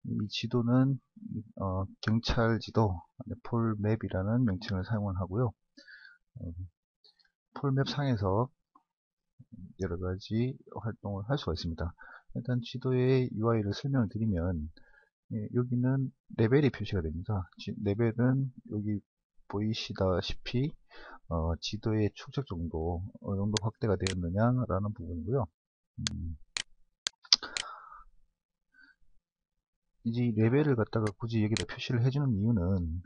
이 지도는 경찰 지도, 폴맵이라는 명칭을 사용을 하고요. 어, 폴맵 상에서 여러 가지 활동을 할 수가 있습니다. 일단 지도의 UI를 설명을 드리면, 여기는 레벨이 표시가 됩니다. 레벨은 여기 보이시다시피 지도의 축적 정도, 어느 정도 확대가 되었느냐라는 부분이고요. 이제 레벨을 갖다가 굳이 여기다 표시를 해주는 이유는,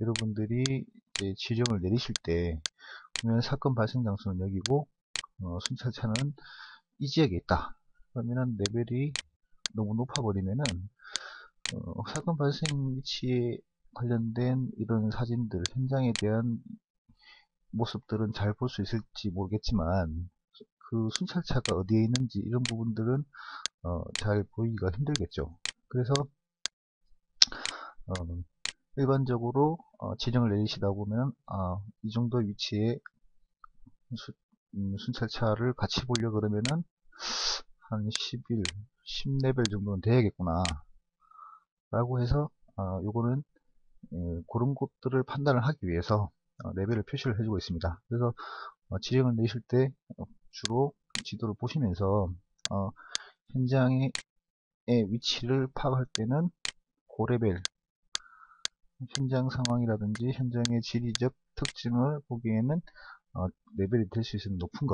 여러분들이 이제 지령을 내리실 때 보면 사건 발생 장소는 여기고, 순찰차는 이 지역에 있다. 그러면은 레벨이 너무 높아버리면은 사건 발생 위치에 관련된 이런 사진들, 현장에 대한 모습들은 잘 볼 수 있을지 모르겠지만, 그 순찰차가 어디에 있는지 이런 부분들은 잘 보이기가 힘들겠죠. 그래서 어, 일반적으로 지령을 내리시다 보면 이 정도 위치에 순찰차를 같이 보려 그러면은 한 10일, 10레벨 정도는 돼야겠구나 라고 해서 요거는 그런 것들을 판단을 하기 위해서 레벨을 표시를 해주고 있습니다. 그래서 지령을 내실 때 주로 지도를 보시면서 현장의 위치를 파악할 때는 고레벨, 현장 상황이라든지 현장의 지리적 특징을 보기에는 레벨이 될 수 있는 높은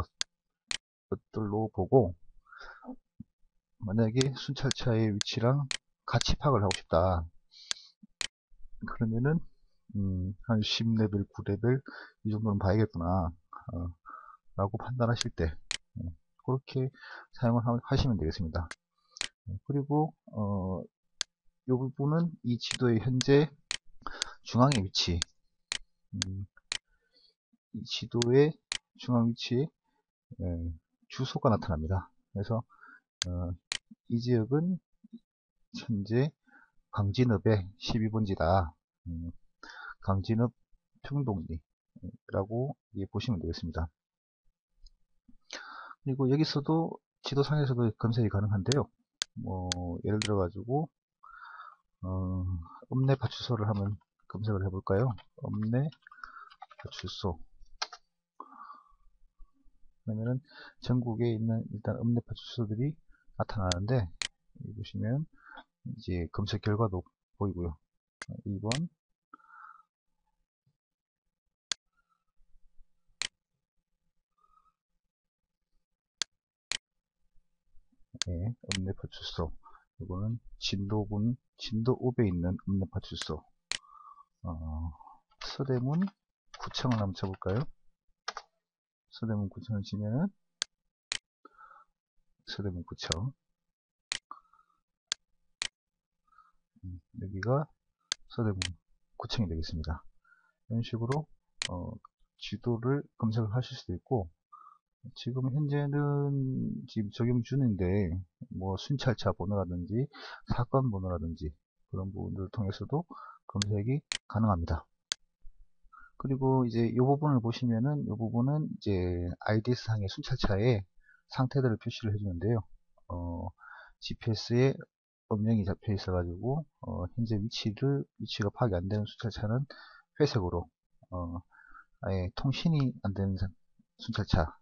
것들로 보고, 만약에 순찰차의 위치랑 같이 파악을 하고 싶다 그러면은 한 10레벨, 9레벨 이 정도는 봐야겠구나 라고 판단하실 때 그렇게 사용을 하시면 되겠습니다. 그리고 이 부분은 이 지도의 현재 중앙의 위치, 이 지도의 중앙 위치에 주소가 나타납니다. 그래서 이 지역은 현재 강진읍의 12번지다. 강진읍 평동리라고 보시면 되겠습니다. 그리고 여기서도 지도상에서도 검색이 가능한데요. 뭐 예를 들어 가지고 읍내 파출소를 한번 검색을 해볼까요? 읍내 파출소. 그러면은 전국에 있는 일단 읍내 파출소들이 나타나는데, 여기 보시면 이제 검색 결과도 보이고요. 2번, 예, 읍내 파출소. 이거는 진도 5에 있는 읍내 파출소. 서대문 구청을 한번 쳐볼까요? 서대문 구청을 치면은 서대문 구청. 여기가 서대문 구청이 되겠습니다. 이런 식으로 지도를 검색을 하실 수도 있고, 지금 현재는 지금 적용 중인데 뭐 순찰차 번호라든지 사건 번호라든지 그런 부분들을 통해서도 검색이 가능합니다. 그리고 이제 이 부분을 보시면은 이 부분은 이제 IDS 상의 순찰차의 상태들을 표시를 해주는데요. GPS에 음영이 잡혀 있어 가지고 현재 위치가 파악이 안 되는 순찰차는 회색으로, 아예 통신이 안 되는 순찰차,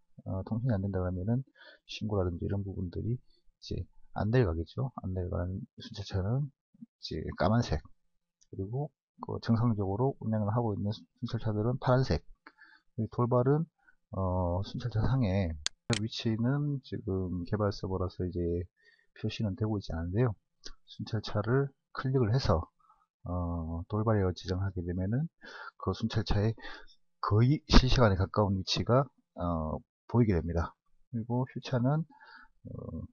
통신이 안 된다 그러면은 신고라든지 이런 부분들이 이제 안 내려가겠죠. 안 내려가는 순찰차는 이제 까만색, 그리고 그 정상적으로 운행을 하고 있는 순찰차들은 파란색. 돌발은 순찰차 상에 위치는 지금 개발 서버라서 이제 표시는 되고 있지 않은데요. 순찰차를 클릭을 해서 돌발을 지정하게 되면은 그 순찰차의 거의 실시간에 가까운 위치가 보이게 됩니다. 그리고 휴차는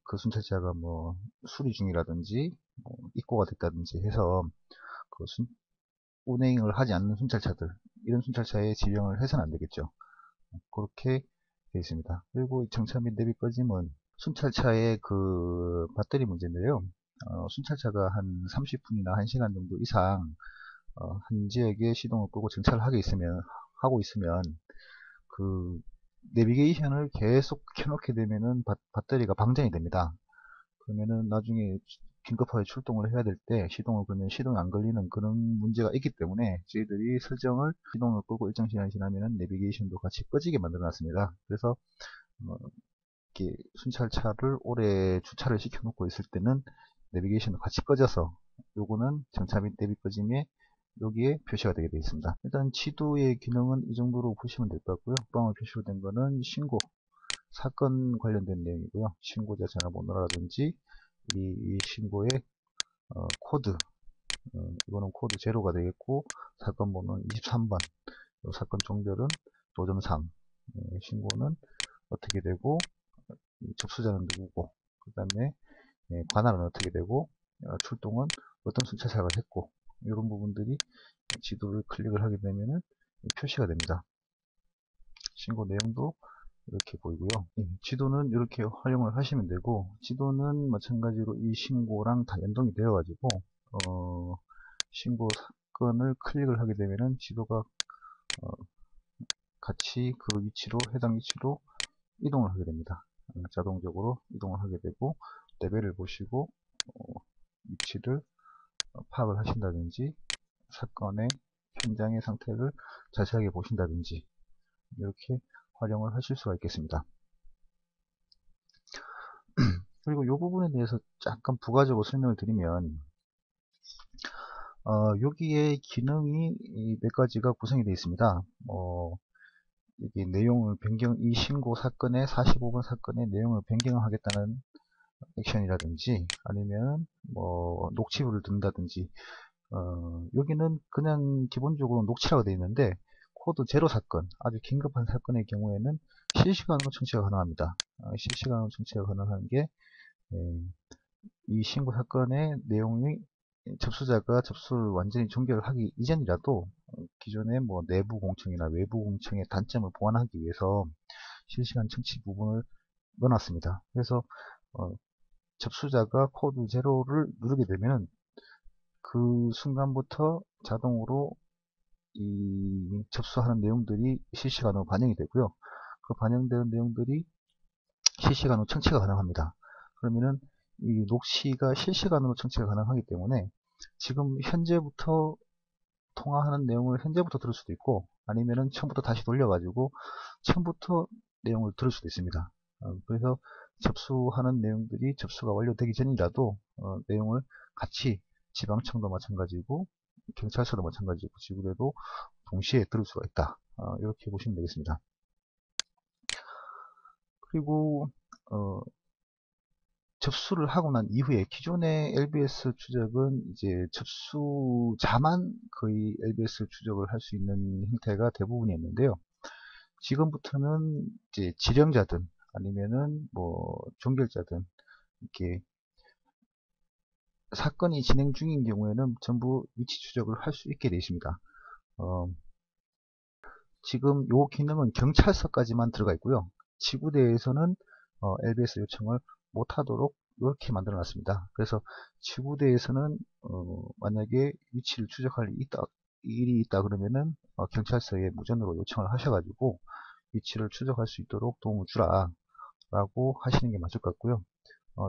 그 순찰차가 뭐 수리 중이라든지 뭐 입고가 됐다든지 해서 그 운행을 하지 않는 순찰차들, 이런 순찰차에 지정을 해서는 안 되겠죠. 그렇게 되어 있습니다. 그리고 정차 및 내비 꺼짐은 순찰차의 그 배터리 문제인데요. 순찰차가 한 30분이나 1시간 정도 이상 한 지역에 시동을 끄고 정차를 하고 있으면 그 내비게이션을 계속 켜놓게 되면은 배터리가 방전이 됩니다. 그러면은 나중에 긴급하게 출동을 해야 될 때 시동을 걸면 시동이 안 걸리는 그런 문제가 있기 때문에 저희들이 설정을 시동을 끄고 일정 시간이 지나면 내비게이션도 같이 꺼지게 만들어 놨습니다. 그래서 이렇게 순찰차를 오래 주차를 시켜 놓고 있을 때는 내비게이션도 같이 꺼져서 요거는 정차 및 내비 꺼짐에 여기에 표시가 되게 되어 있습니다. 일단 지도의 기능은 이 정도로 보시면 될 것 같고요. 국방으로 표시로 된 거는 신고, 사건 관련된 내용이고요. 신고자 전화번호라든지 이 신고의 코드, 이거는 코드 제로가 되겠고, 사건 번호는 23번, 사건 종별은 노점상, 신고는 어떻게 되고, 접수자는 누구고, 그 다음에 관할은 어떻게 되고, 출동은 어떤 순찰차가 했고, 이런 부분들이 지도를 클릭을 하게 되면은 표시가 됩니다. 신고 내용도 이렇게 보이고요. 지도는 이렇게 활용을 하시면 되고, 지도는 마찬가지로 이 신고랑 다 연동이 되어 가지고 신고 사건을 클릭을 하게 되면은 지도가 같이 그 위치로, 해당 위치로 이동을 하게 됩니다. 자동적으로 이동을 하게 되고, 레벨을 보시고 위치를 파악을 하신다든지, 사건의 현장의 상태를 자세하게 보신다든지, 이렇게 활용을 하실 수가 있겠습니다. 그리고 이 부분에 대해서 잠깐 부가적으로 설명을 드리면, 여기에 기능이 몇 가지가 구성이 되어 있습니다. 이게 내용을 변경, 이 신고 사건의 45번 사건의 내용을 변경하겠다는 액션이라든지, 아니면 녹취물을 둔다든지, 여기는 그냥 기본적으로 녹취라고 되어 있는데, 코드 제로 사건, 아주 긴급한 사건의 경우에는 실시간으로 청취가 가능합니다. 실시간으로 청취가 가능한 게, 이 신고 사건의 내용이 접수자가 접수를 완전히 종결을 하기 이전이라도 기존의 내부 공청이나 외부 공청의 단점을 보완하기 위해서 실시간 청취 부분을 넣어놨습니다. 그래서 접수자가 코드 제로를 누르게 되면 그 순간부터 자동으로 이 접수하는 내용들이 실시간으로 반영이 되고요. 그 반영되는 내용들이 실시간으로 청취가 가능합니다. 그러면은 이 녹취가 실시간으로 청취가 가능하기 때문에 지금 현재부터 통화하는 내용을 현재부터 들을 수도 있고, 아니면은 처음부터 다시 돌려가지고 처음부터 내용을 들을 수도 있습니다. 그래서 접수하는 내용들이 접수가 완료되기 전이라도 내용을 같이 지방청도 마찬가지고 경찰서도 마찬가지고 지구대도 동시에 들을 수가 있다. 이렇게 보시면 되겠습니다. 그리고 접수를 하고 난 이후에 기존의 LBS 추적은 이제 접수자만 거의 LBS 추적을 할 수 있는 형태가 대부분이었는데요. 지금부터는 이제 지령자든 아니면은 종결자든 이렇게 사건이 진행 중인 경우에는 전부 위치 추적을 할 수 있게 되어 있습니다. 지금 이 기능은 경찰서까지만 들어가 있고요. 지구대에서는 LBS 요청을 못하도록 이렇게 만들어 놨습니다. 그래서 지구대에서는 만약에 위치를 추적할 일이 있다 그러면은 경찰서에 무전으로 요청을 하셔가지고 위치를 추적할 수 있도록 도움을 주라 라고 하시는 게 맞을 것 같고요.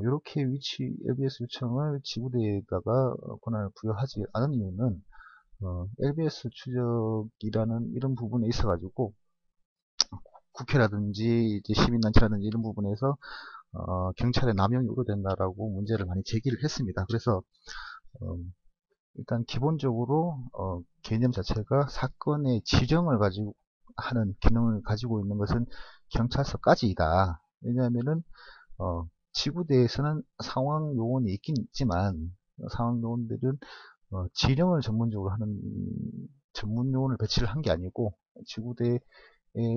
이렇게 위치 LBS 요청을 지구대에다가 권한을 부여하지 않은 이유는 LBS 추적이라는 이런 부분에 있어 가지고 국회라든지 이제 시민단체라든지 이런 부분에서 경찰의 남용이 우려된다라고 문제를 많이 제기를 했습니다. 그래서 일단 기본적으로 개념 자체가 사건의 지령을 가지고 하는 기능을 가지고 있는 것은 경찰서까지이다. 왜냐하면은 지구대에서는 상황 요원이 있긴 있지만 상황 요원들은 지령을 전문적으로 하는 전문 요원을 배치를 한 게 아니고 지구대의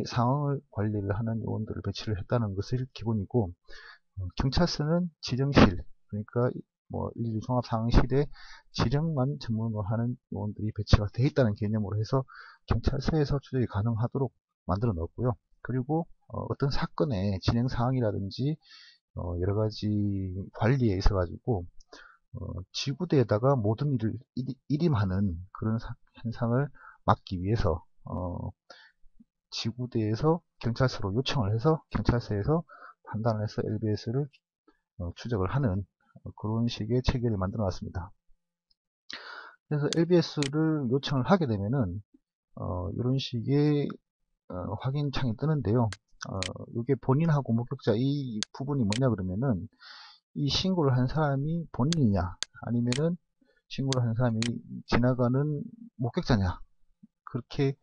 상황을 관리를 하는 요원들을 배치를 했다는 것을 기본이고, 경찰서는 지령실, 그러니까 112 종합상황실에 지령만 전문으로 하는 요원들이 배치가 되어 있다는 개념으로 해서 경찰서에서 추적이 가능하도록 만들어 놓았고요. 그리고 어떤 사건의 진행 상황이라든지 여러가지 관리에 있어 가지고 지구대에다가 모든 일을 일임하는 그런 현상을 막기 위해서 지구대에서 경찰서로 요청을 해서 경찰서에서 판단을 해서 LBS를 추적을 하는 그런 식의 체계를 만들어 놨습니다. 그래서 LBS를 요청을 하게 되면은 이런 식의 확인 창이 뜨는데요. 이게 본인하고 목격자 이 부분이 뭐냐 그러면은 이 신고를 한 사람이 본인이냐 아니면은 신고를 한 사람이 지나가는 목격자냐 그렇게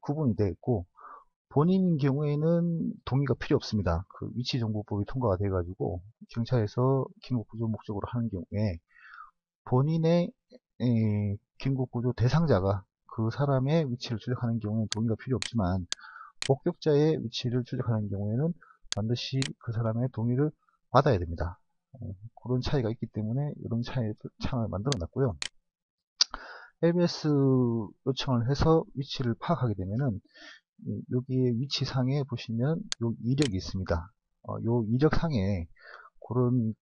구분이 되어 있고, 본인인 경우에는 동의가 필요 없습니다. 그 위치정보법이 통과가 돼 가지고 경찰에서 긴급구조 목적으로 하는 경우에 본인의 긴급구조 대상자가 그 사람의 위치를 추적하는 경우에는 동의가 필요 없지만, 목격자의 위치를 추적하는 경우에는 반드시 그 사람의 동의를 받아야 됩니다. 그런 차이가 있기 때문에 이런 창을 만들어 놨고요. LBS 요청을 해서 위치를 파악하게 되면은 여기에 위치상에 보시면 요 이력이 있습니다. 요 이력상에 그런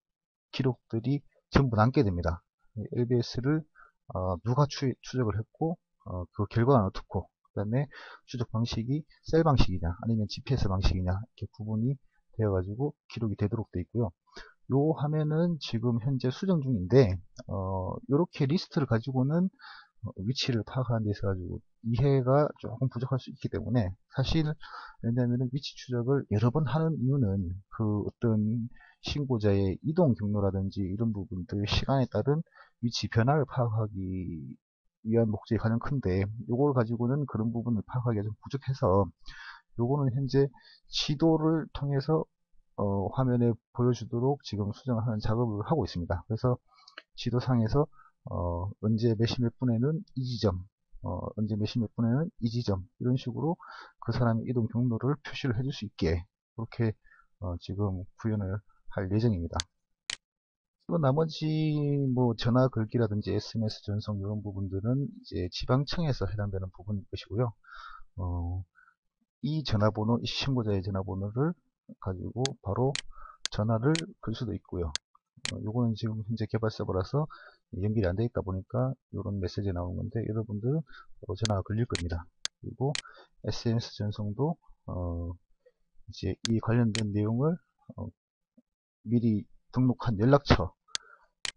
기록들이 전부 남게 됩니다. LBS를 누가 추적을 했고 그 결과는 어떻고, 그 다음에 추적 방식이 셀 방식이냐 아니면 GPS 방식이냐 이렇게 구분이 되어 가지고 기록이 되도록 되어 있고요. 요 화면은 지금 현재 수정 중인데 이렇게 리스트를 가지고는 위치를 파악하는 데 있어 가지고 이해가 조금 부족할 수 있기 때문에, 사실 왜냐하면 위치 추적을 여러 번 하는 이유는 그 어떤 신고자의 이동 경로라든지 이런 부분들 시간에 따른 위치 변화를 파악하기 위한 목적이 가장 큰데, 요걸 가지고는 그런 부분을 파악하기가 좀 부족해서 요거는 현재 지도를 통해서 화면에 보여주도록 지금 수정을 하는 작업을 하고 있습니다. 그래서 지도상에서 언제 몇 시 몇 분에는 이 지점, 언제 몇 시 몇 분에는 이 지점, 이런 식으로 그 사람의 이동 경로를 표시를 해줄 수 있게 그렇게 지금 구현을 할 예정입니다. 또 나머지 뭐 전화 걸기라든지 SMS 전송 이런 부분들은 이제 지방청에서 해당되는 부분일 것이고요. 이 전화번호, 이 신고자의 전화번호를 가지고 바로 전화를 걸 수도 있고요. 요거는 지금 현재 개발 서버라서 연결이 안 되어 있다 보니까 이런 메시지 나오는 건데, 여러분들은 전화가 걸릴 겁니다. 그리고 SMS 전송도 이제 이 관련된 내용을 미리 등록한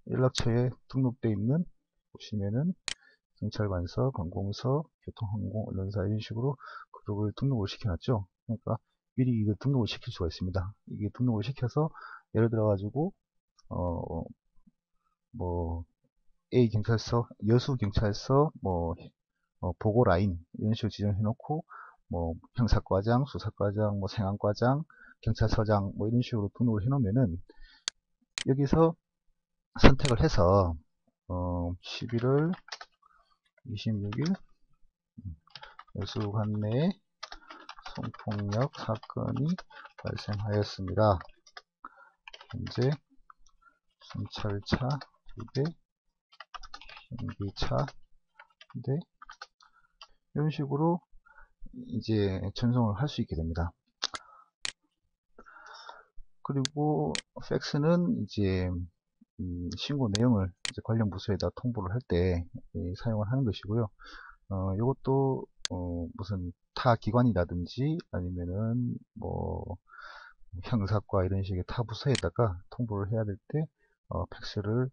연락처에 등록되어 있는, 보시면은 경찰관서, 관공서, 교통항공, 언론사 이런 식으로 그룹을 등록을 시켜놨죠. 그러니까 미리 이거 등록을 시킬 수가 있습니다. 이게 등록을 시켜서 예를 들어 가지고 뭐 A 경찰서, 여수 경찰서 뭐 보고 라인 이런 식으로 지정해 놓고, 뭐 형사과장, 수사과장, 뭐 생안과장, 경찰서장 뭐 이런 식으로 등록을 해 놓으면은 여기서 선택을 해서 11월 26일 여수 관내에 성폭력 사건이 발생하였습니다. 현재 순찰차 2대, 전기차 1대, 이런 식으로 이제 전송을 할 수 있게 됩니다. 그리고 팩스는 이제 신고 내용을 이제 관련 부서에다 통보를 할 때 사용을 하는 것이고요. 이것도 무슨 타 기관이라든지 아니면은 뭐 형사과 이런 식의 타 부서에다가 통보를 해야 될 때 팩스를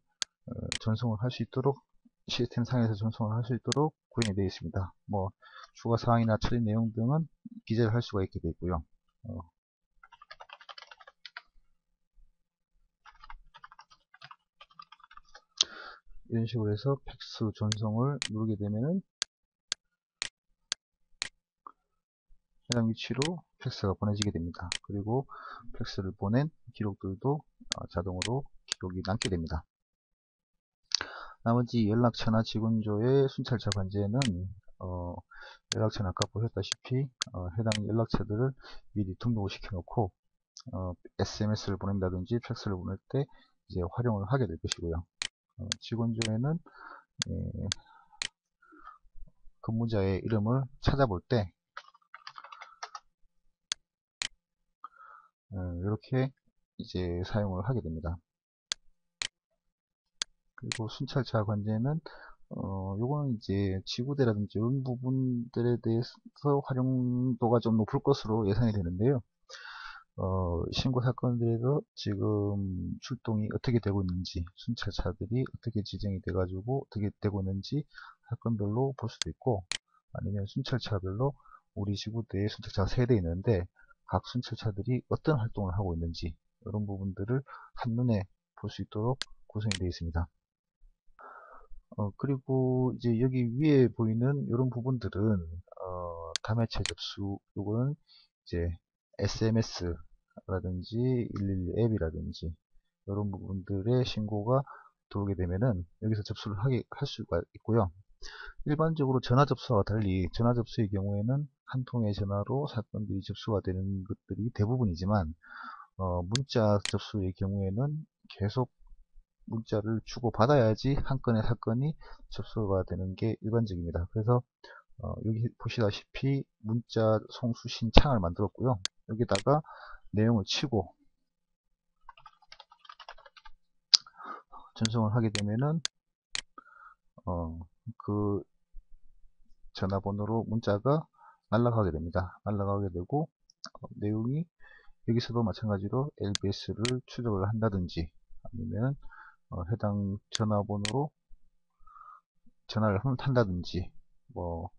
전송을 할 수 있도록, 시스템 상에서 전송을 할 수 있도록 구현이 되어 있습니다. 뭐 추가 사항이나 처리 내용 등은 기재를 할 수가 있게 되어 있고요. 이런 식으로 해서 팩스 전송을 누르게 되면은 해당 위치로 팩스가 보내지게 됩니다. 그리고 팩스를 보낸 기록들도 자동으로 기록이 남게 됩니다. 나머지 연락처나 직원조의 순찰차 관제는 연락처는 아까 보셨다시피 해당 연락처들을 미리 등록을 시켜 놓고 SMS를 보낸다든지 팩스를 보낼 때 이제 활용을 하게 될 것이고요. 직원조에는 근무자의 이름을 찾아볼 때 이렇게 이제 사용을 하게 됩니다. 그리고 순찰차 관제는 요거는 이제 지구대라든지 이런 부분들에 대해서 활용도가 좀 높을 것으로 예상이 되는데요. 신고 사건들에서 지금 출동이 어떻게 되고 있는지, 순찰차들이 어떻게 지정이 돼가지고 어떻게 되고 있는지 사건별로 볼 수도 있고, 아니면 순찰차별로 우리 지구대에 순찰차가 3대 있는데 각 순찰차들이 어떤 활동을 하고 있는지 이런 부분들을 한눈에 볼 수 있도록 구성이 되어 있습니다. 그리고 이제 여기 위에 보이는 이런 부분들은 담해체 접수, 요거는 이제 SMS라든지 112 앱이라든지 이런 부분들의 신고가 들어오게 되면은 여기서 접수를 할 수가 있고요. 일반적으로 전화 접수와 달리 전화 접수의 경우에는 한 통의 전화로 사건들이 접수가 되는 것들이 대부분이지만 문자 접수의 경우에는 계속 문자를 주고받아야지 한 건의 사건이 접수가 되는 게 일반적입니다. 그래서 여기 보시다시피 문자 송수신 창을 만들었고요. 여기다가 내용을 치고 전송을 하게 되면은 그 전화번호로 문자가 날아가게 됩니다. 날아가게 되고 내용이 여기서도 마찬가지로 LBS를 추적을 한다든지 아니면 해당 전화번호로 전화를 한다든지 뭐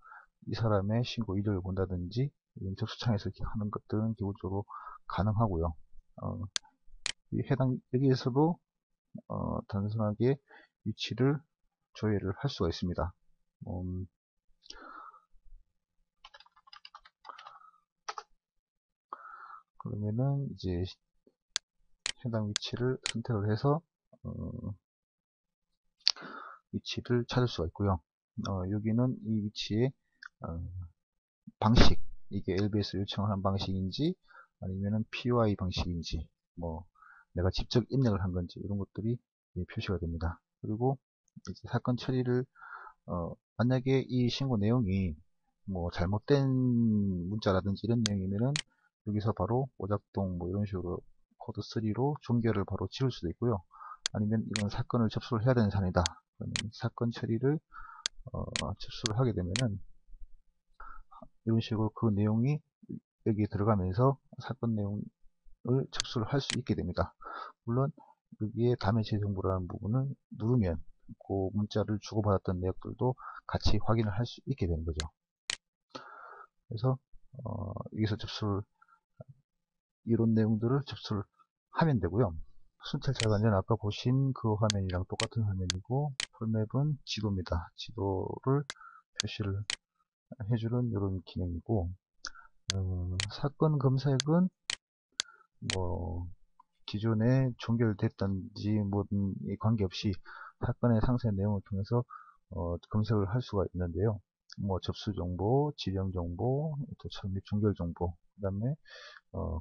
이 사람의 신고 이력을 본다든지 이런 접수창에서 이렇게 하는 것들은 기본적으로 가능하고요. 이 해당 여기에서도 단순하게 위치를 조회를 할 수가 있습니다. 그러면은 이제 해당 위치를 선택을 해서 위치를 찾을 수가 있고요. 여기는 이 위치의 방식, 이게 LBS 요청하는 방식인지 아니면은 POI 방식인지 뭐 내가 직접 입력을 한 건지 이런 것들이 표시가 됩니다. 그리고 이제 사건 처리를 만약에 이 신고 내용이 뭐 잘못된 문자라든지 이런 내용이면은 여기서 바로 오작동 뭐 이런 식으로 코드 3로 종결을 바로 지울 수도 있고요. 아니면 이건 사건을 접수를 해야 되는 사안이다. 그러면 사건 처리를 접수를 하게 되면은 이런 식으로 그 내용이 여기에 들어가면서 사건 내용을 접수를 할 수 있게 됩니다. 물론 여기에 담해체 정보라는 부분을 누르면 그 문자를 주고받았던 내역들도 같이 확인을 할 수 있게 되는 거죠. 그래서 여기서 접수를 이런 내용들을 접수를 하면 되고요. 순찰차 관련 아까 보신 그 화면이랑 똑같은 화면이고 폴맵은 지도입니다. 지도를 표시를 해주는 이런 기능이고 사건 검색은 뭐 기존에 종결됐던지 뭐든 관계없이 사건의 상세 내용을 통해서 검색을 할 수가 있는데요. 뭐 접수 정보, 지령 정보, 또 및 종결 정보, 그 다음에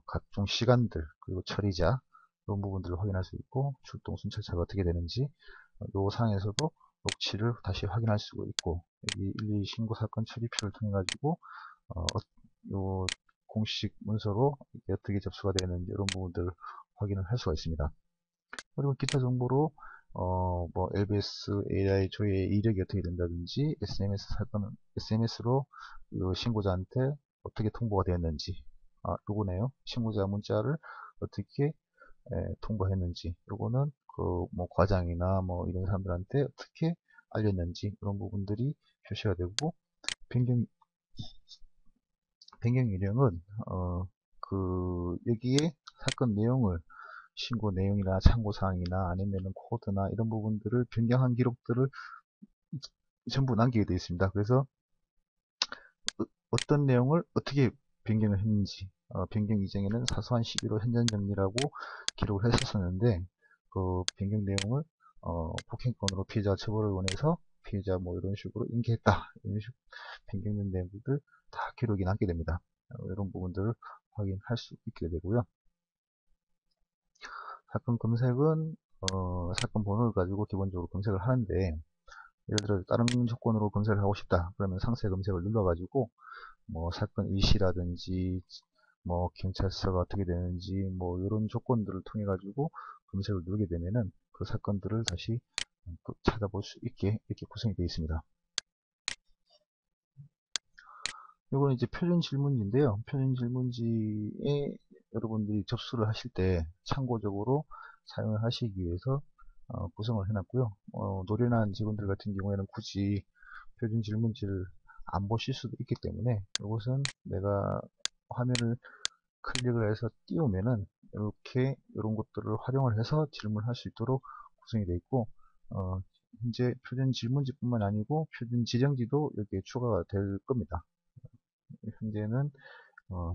각종 시간들 그리고 처리자 이런 부분들을 확인할 수 있고 출동 순찰차가 어떻게 되는지 요 상에서도 녹취를 다시 확인할 수가 있고 여기 112 신고 사건 처리표를 통해 가지고 요 공식 문서로 이게 어떻게 접수가 되는지 이런 부분들을 확인을 할 수가 있습니다. 그리고 기타 정보로 뭐 LBS AI 조회의 이력이 어떻게 된다든지 SMS로 그 신고자한테 어떻게 통보가 되었는지 요거네요. 신고자 문자를 어떻게 통보했는지 요거는 그 뭐 과장이나 뭐 이런 사람들한테 어떻게 알렸는지 그런 부분들이 표시가 되고 변경 요령은 여기에 사건 내용을 신고 내용이나 참고사항이나 아니면 코드나 이런 부분들을 변경한 기록들을 전부 남기게 되어 있습니다. 그래서 어떤 내용을 어떻게 변경을 했는지 변경 이전에는 사소한 시기로 현장 정리라고 기록을 했었는데 그 변경 내용을 폭행건으로 피해자 처벌을 원해서 피해자 뭐 이런 식으로 인계했다 이런 식으로 변경된 내용들 다 기록이 남게 됩니다. 이런 부분들을 확인할 수 있게 되고요. 사건 검색은 사건 번호를 가지고 기본적으로 검색을 하는데 예를 들어 다른 조건으로 검색을 하고 싶다 그러면 상세 검색을 눌러 가지고 뭐 사건 일시라든지 뭐 경찰서가 어떻게 되는지 뭐 이런 조건들을 통해 가지고 검색을 누르게 되면은 그 사건들을 다시 찾아볼 수 있게 이렇게 구성이 되어 있습니다. 이거는 이제 표준 질문지인데요. 표준 질문지에 여러분들이 접수를 하실 때 참고적으로 사용을 하시기 위해서 구성을 해놨고요. 노련한 직원들 같은 경우에는 굳이 표준 질문지를 안 보실 수도 있기 때문에 이것은 내가 화면을 클릭을 해서 띄우면은 이렇게 이런 것들을 활용을 해서 질문할 수 있도록 구성이 되어 있고, 현재 표준 질문지뿐만 아니고 표준 지정지도 여기에 추가가 될 겁니다. 현재는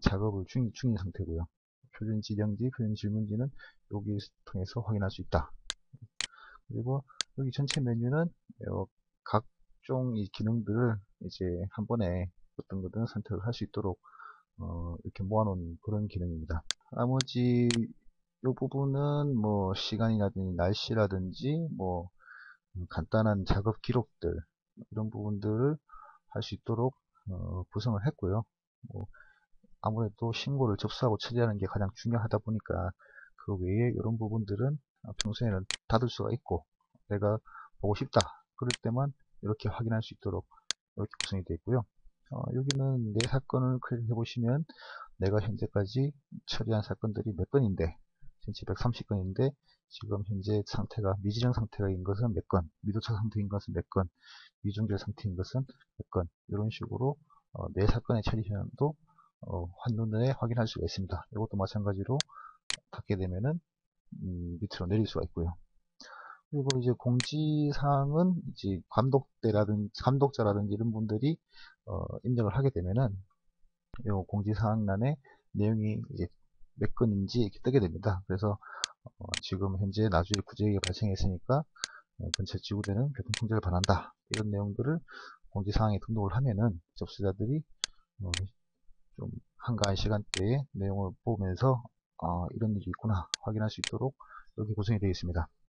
작업을 중인 상태고요. 표준 지정지, 표준 질문지는 여기 통해서 확인할 수 있다. 그리고 여기 전체 메뉴는 각종 이 기능들을 이제 한 번에 어떤 거든 선택을 할 수 있도록 이렇게 모아놓은 그런 기능입니다. 나머지 이 부분은 뭐 시간이라든지 날씨라든지 뭐 간단한 작업 기록들 이런 부분들을 할 수 있도록 구성을 했고요. 뭐 아무래도 신고를 접수하고 처리하는 게 가장 중요하다 보니까 그 외에 이런 부분들은 평소에는 닫을 수가 있고 내가 보고 싶다 그럴 때만 이렇게 확인할 수 있도록 이렇게 구성이 되어 있고요. 여기는 내 사건을 클릭해 보시면 내가 현재까지 처리한 사건들이 몇 건인데 1730건인데 지금 현재 상태가 미지정 상태인 것은 몇 건, 미도착 상태인 것은 몇 건, 미종결 상태인 것은 몇 건, 이런 식으로 내 사건의 처리 현황도 한눈에 확인할 수가 있습니다. 이것도 마찬가지로 닫게 되면은 밑으로 내릴 수가 있고요. 그리고 이제 공지사항은 이제 감독자라든지 이런 분들이 입력을 하게 되면은 이 공지사항란에 내용이 이제 몇 건인지 이렇게 뜨게 됩니다. 그래서 지금 현재 나주에 구제가 발생했으니까 근처 지구대는 교통통제를 바란다. 이런 내용들을 공지사항에 등록을 하면은 접수자들이 좀 한가한 시간대에 내용을 보면서 이런 일이 있구나 확인할 수 있도록 이렇게 구성이 되어 있습니다.